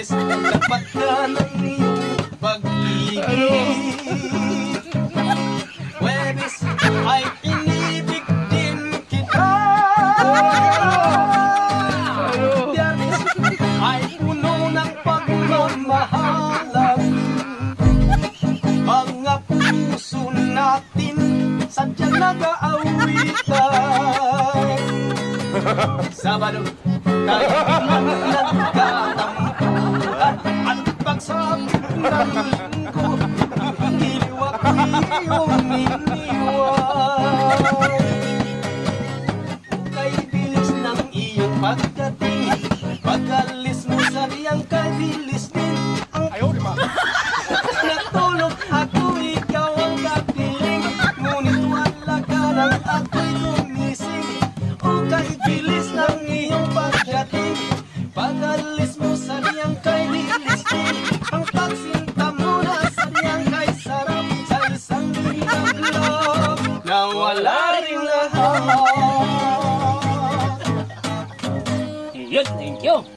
Lunes, dapat ka ng iyong pag-ibig. Huwebes ay inibig din kita. Biyernes ay puno ng pagmamahalan. Mga puso natin sadyang nag-aawitan. Sabado tayo nagtatampuhan at pagsapit ng linggo, giliw ako'y iyong iniwan. Kay bilis ng iyong pagdating, pag-alis mo sa riyang kay bilis din ang natulog ako, ikaw ang kapiling. Ngunit wala ka nang ako'y gumising. O kay bilis ng iyong pagdating, pag-alis mo sa riyang kay bilis din ang pagsinta mo na sa riyang kay sarap sa isang lilang loob na wala ring lahat. Yun, thank you.